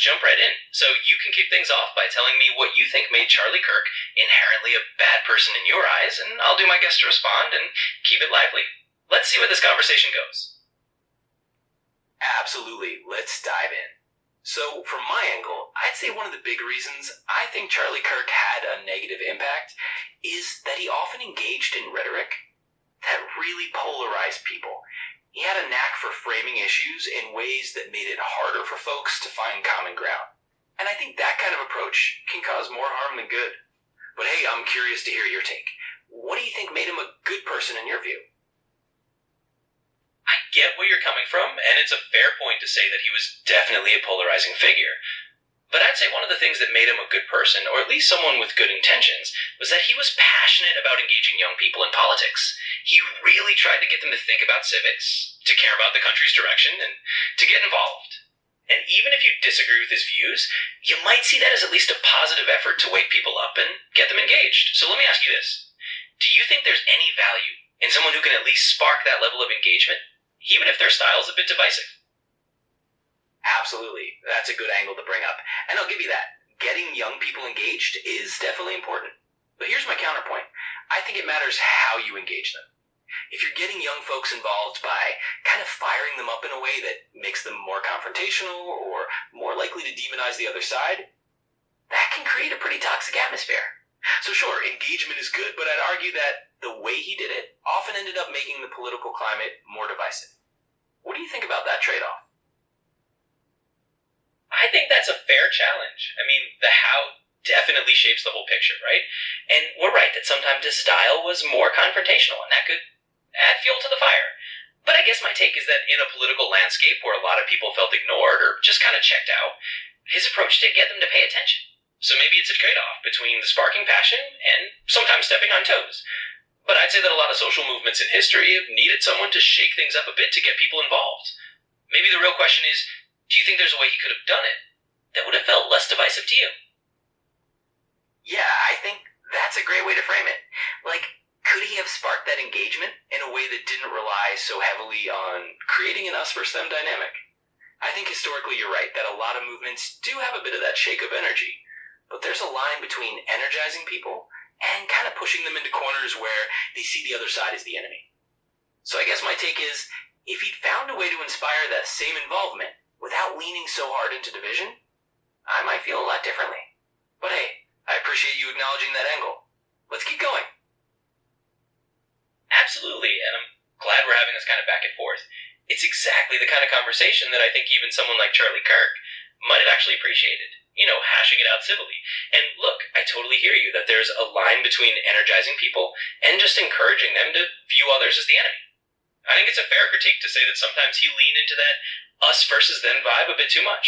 jump right in. So you can kick things off by telling me what you think made Charlie Kirk inherently a bad person in your eyes, and I'll do my best to respond and keep it lively. Let's see where this conversation goes. Absolutely. Let's dive in. So, from my angle, I'd say one of the big reasons I think Charlie Kirk had a negative impact is that he often engaged in rhetoric that really polarized people. He had a knack for framing issues in ways that made it harder for folks to find common ground. And I think that kind of approach can cause more harm than good. But hey, I'm curious to hear your take. What do you think made him a good person in your view? I get where you're coming from, and it's a fair point to say that he was definitely a polarizing figure. But I'd say one of the things that made him a good person, or at least someone with good intentions, was that he was passionate about engaging young people in politics. He really tried to get them to think about civics, to care about the country's direction, and to get involved. And even if you disagree with his views, you might see that as at least a positive effort to wake people up and get them engaged. So let me ask you this. Do you think there's any value in someone who can at least spark that level of engagement, even if their style is a bit divisive? Absolutely. That's a good angle to bring up. And I'll give you that. Getting young people engaged is definitely important. But here's my counterpoint. I think it matters how you engage them. If you're getting young folks involved by kind of firing them up in a way that makes them more confrontational or more likely to demonize the other side, that can create a pretty toxic atmosphere. So sure, engagement is good, but I'd argue that the way he did it often ended up making the political climate more divisive. What do you think about that trade-off? I think that's a fair challenge. I mean, the how definitely shapes the whole picture, right? And we're right that sometimes his style was more confrontational, and that could add fuel to the fire. But I guess my take is that in a political landscape where a lot of people felt ignored or just kind of checked out, his approach did get them to pay attention. So maybe it's a trade-off between the sparking passion and sometimes stepping on toes. But I'd say that a lot of social movements in history have needed someone to shake things up a bit to get people involved. Maybe the real question is, do you think there's a way he could have done it that would have felt less divisive to you? Yeah, I think that's a great way to frame it. Like, could he have sparked that engagement in a way that didn't rely so heavily on creating an us versus them dynamic? I think historically you're right that a lot of movements do have a bit of that shake-up energy, but there's a line between energizing people and kind of pushing them into corners where they see the other side as the enemy. So I guess my take is, if he'd found a way to inspire that same involvement without leaning so hard into division, I might feel a lot differently. But hey, I appreciate you acknowledging that angle. Let's keep going. Absolutely, and I'm glad we're having this kind of back and forth. It's exactly the kind of conversation that I think even someone like Charlie Kirk might have actually appreciated. You know, hashing it out civilly. And look, I totally hear you that there's a line between energizing people and just encouraging them to view others as the enemy. I think it's a fair critique to say that sometimes he leaned into that us versus them vibe a bit too much.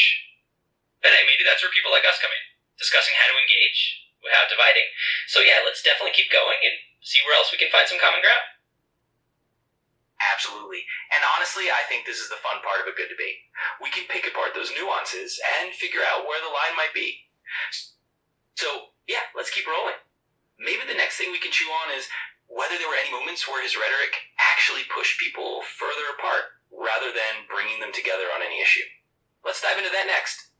But hey, maybe that's where people like us come in, discussing how to engage without dividing. So yeah, let's definitely keep going and see where else we can find some common ground. Absolutely. And honestly, I think this is the fun part of a good debate. We can pick apart those nuances and figure out where the line might be. So yeah, let's keep rolling. Maybe the next thing we can chew on is whether there were any moments where his rhetoric actually pushed people further apart rather than bringing them together on any issue. Let's dive into that next.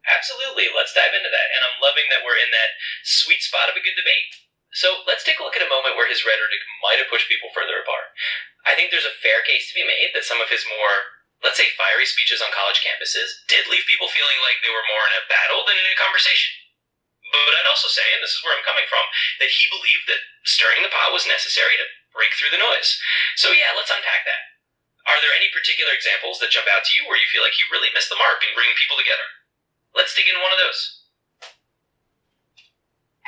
Absolutely, let's dive into that, and I'm loving that we're in that sweet spot of a good debate. So let's take a look at a moment where his rhetoric might have pushed people further apart. I think there's a fair case to be made that some of his more, let's say, fiery speeches on college campuses did leave people feeling like they were more in a battle than in a conversation. But I'd also say, and this is where I'm coming from, that he believed that stirring the pot was necessary to break through the noise. So yeah, let's unpack that. Are there any particular examples that jump out to you where you feel like he really missed the mark in bringing people together? Let's dig into one of those.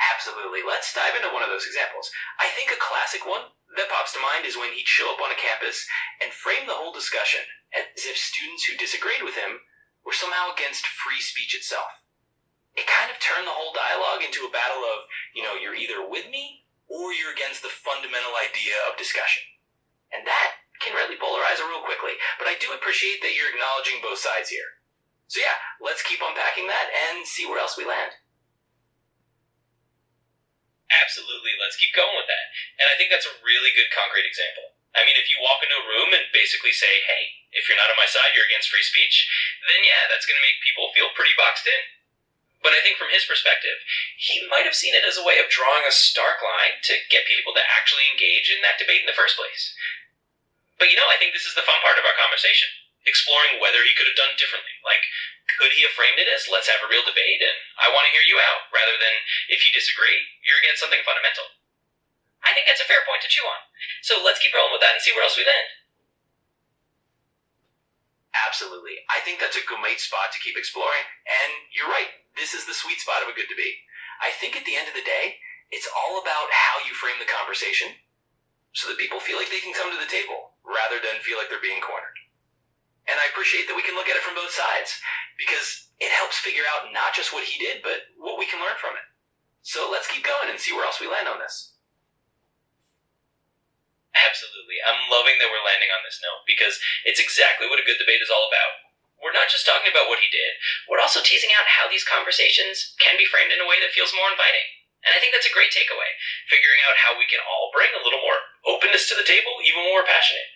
Absolutely. Let's dive into one of those examples. I think a classic one that pops to mind is when he'd show up on a campus and frame the whole discussion as if students who disagreed with him were somehow against free speech itself. It kind of turned the whole dialogue into a battle of, you're either with me or you're against the fundamental idea of discussion. And that can really polarize it real quickly, but I do appreciate that you're acknowledging both sides here. So yeah, let's keep unpacking that and see where else we land. Absolutely, let's keep going with that. And I think that's a really good concrete example. I mean, if you walk into a room and basically say, hey, if you're not on my side, you're against free speech, then yeah, that's going to make people feel pretty boxed in. But I think from his perspective, he might have seen it as a way of drawing a stark line to get people to actually engage in that debate in the first place. But I think this is the fun part of our conversation, exploring whether he could have done differently. Like, could he have framed it as, let's have a real debate and I want to hear you out, rather than, if you disagree, you're against something fundamental. I think that's a fair point to chew on. So let's keep rolling with that and see where else we land. Absolutely. I think that's a great spot to keep exploring. And you're right. This is the sweet spot of a good debate. I think at the end of the day, it's all about how you frame the conversation so that people feel like they can come to the table rather than feel like they're being cornered. And I appreciate that we can look at it from both sides because it helps figure out not just what he did, but what we can learn from it. So let's keep going and see where else we land on this. Absolutely. I'm loving that we're landing on this note because it's exactly what a good debate is all about. We're not just talking about what he did, we're also teasing out how these conversations can be framed in a way that feels more inviting. And I think that's a great takeaway, figuring out how we can all bring a little more openness to the table, even when we're passionate.